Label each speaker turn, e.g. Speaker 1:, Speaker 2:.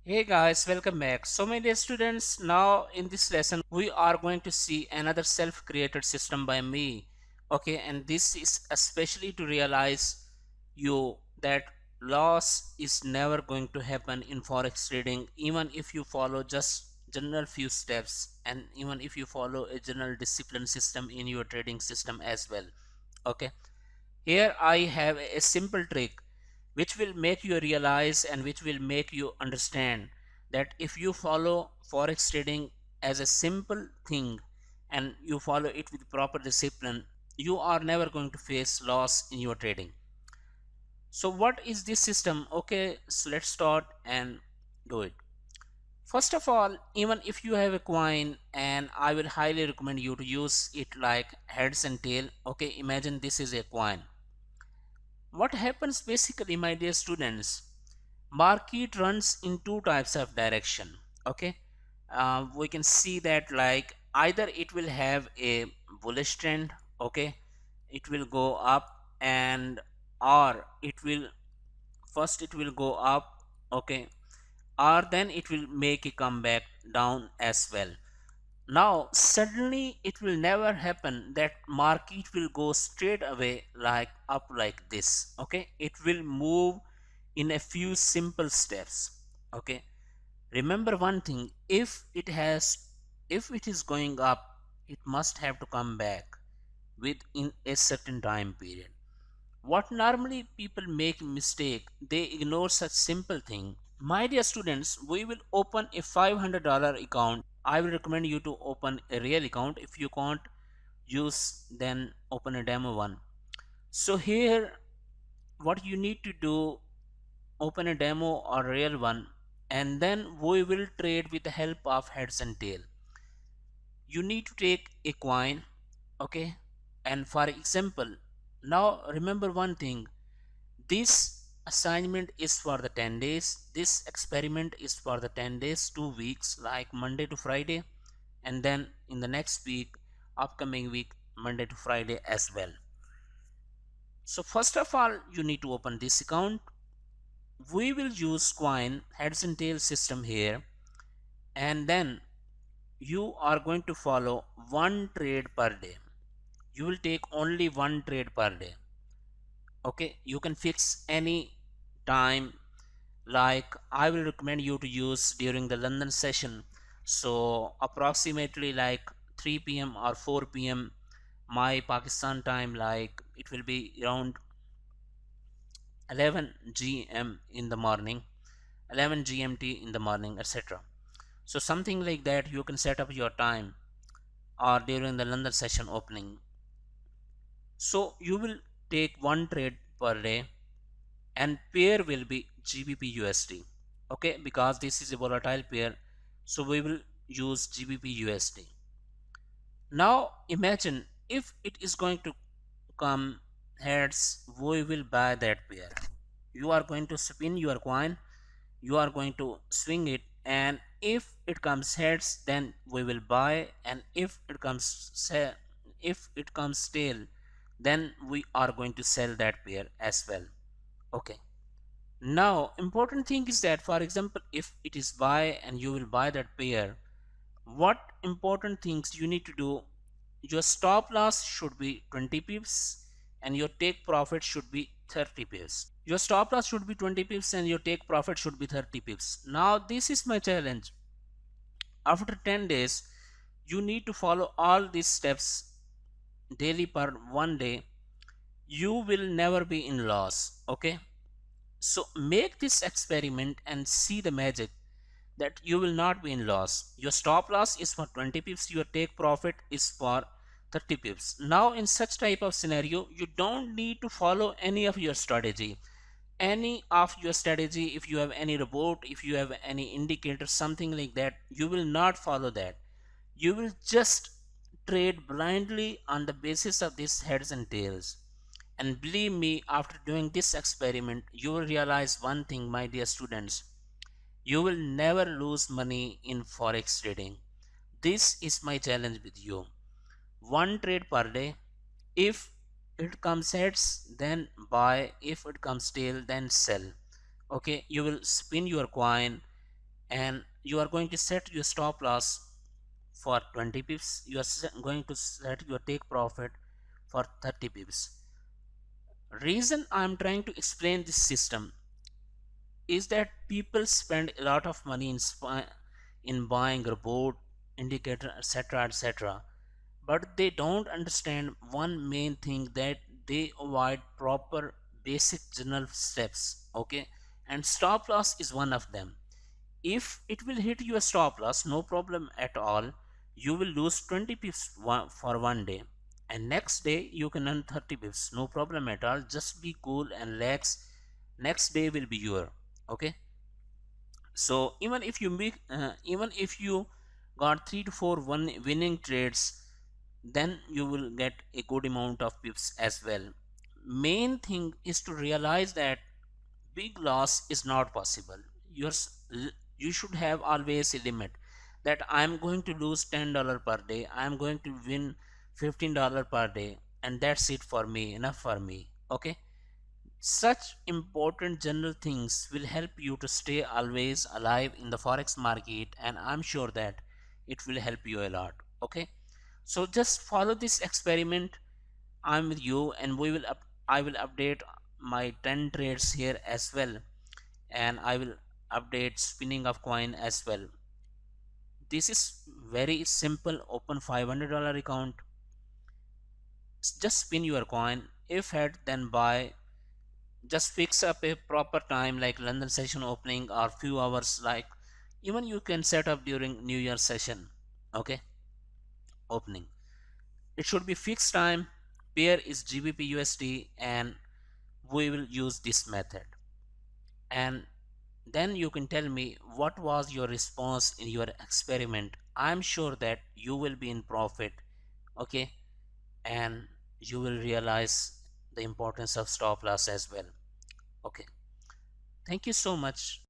Speaker 1: Hey guys, welcome back. So my dear students, now in this lesson we are going to see another self-created system by me. Okay, and this is especially to realize you that loss is never going to happen in forex trading even if you follow just general few steps and even if you follow a general discipline system in your trading system as well. Okay, here I have a simple trick which will make you realize and which will make you understand that if you follow forex trading as a simple thing and you follow it with proper discipline, you are never going to face loss in your trading. So what is this system? Okay, so let's start and do it. First of all, even if you have a coin, and I will highly recommend you to use it like heads and tail. Okay, imagine this is a coin. What happens basically, my dear students, market runs in two types of direction. Okay, we can see that like either it will have a bullish trend, okay, it will go up, and or it will first it will go up, okay, or then it will make a comeback down as well. Now suddenly it will never happen that market will go straight away like up like this. Okay, it will move in a few simple steps. Okay, remember one thing, if it is going up, it must have to come back within a certain time period. What normally people make mistake, they ignore such simple thing. My dear students, we will open a $500 account. I will recommend you to open a real account. If you can't use, then open a demo one. So here what you need to do, open a demo or real one, and then we will trade with the help of heads and tail. You need to take a coin, okay, and for example, now remember one thing, this assignment is for the 10 days, this experiment is for the 10 days, 2 weeks, like Monday to Friday, and then in the next week, upcoming week, Monday to Friday as well. So first of all, you need to open this account. We will use coin heads and tails system here, and then you are going to follow one trade per day. You will take only one trade per day. Okay, you can fix any time, like I will recommend you to use during the London session, so approximately like 3 p.m. or 4 p.m. my Pakistan time, like it will be around 11 gm in the morning, 11 gmt in the morning, etc. So something like that you can set up your time, or during the London session opening. So you will take one trade per day, and pair will be GBP USD. Okay, because this is a volatile pair, so we will use GBP USD. Now imagine if it is going to come heads, we will buy that pair. You are going to spin your coin, you are going to swing it, and if it comes heads, then we will buy, and if it comes tail, then we are going to sell that pair as well. Okay, now important thing is that, for example, if it is buy and you will buy that pair, what important things you need to do, your stop loss should be 20 pips and your take profit should be 30 pips. Your stop loss should be 20 pips and your take profit should be 30 pips. Now this is my challenge. After 10 days, you need to follow all these steps daily per one day. You will never be in loss. Okay, so make this experiment and see the magic that you will not be in loss. Your stop loss is for 20 pips, your take profit is for 30 pips. Now in such type of scenario, you don't need to follow any of your strategy. Any of your strategy, if you have any report, if you have any indicator, something like that, you will not follow that. You will just trade blindly on the basis of these heads and tails. And believe me, after doing this experiment, you will realize one thing, my dear students, you will never lose money in forex trading. This is my challenge with you. One trade per day. If it comes heads, then buy. If it comes tail, then sell. Okay, you will spin your coin, and you are going to set your stop loss for 20 pips. You are going to set your take profit for 30 pips. Reason I'm trying to explain this system is that people spend a lot of money in buying report, indicator, etc., etc., but they don't understand one main thing, that they avoid proper basic general steps. Okay, and stop loss is one of them. If it will hit your stop loss, no problem at all. You will lose 20 pips for one day, and next day you can earn 30 pips, no problem at all. Just be cool and relax. Next day will be your. Okay, so even if you got 3 to 4 winning trades, then you will get a good amount of pips as well. Main thing is to realize that big loss is not possible. You should have always a limit, that I'm going to lose $10 per day, I'm going to win $15 per day, and that's it for me, enough for me. Okay, such important general things will help you to stay always alive in the forex market, and I'm sure that it will help you a lot. Okay, so just follow this experiment. I'm with you, and I will update my 10 trades here as well, and I will update spinning of coin as well. This is very simple. Open $500 account, just spin your coin. If had, then buy. Just fix up a proper time like London session opening or few hours, like even you can set up during New Year session. Okay, opening, it should be fixed time. Pair is GBP USD, and we will use this method. And then you can tell me what was your response in your experiment. I'm sure that you will be in profit. Okay, and you will realize the importance of stop loss as well. Okay, thank you so much.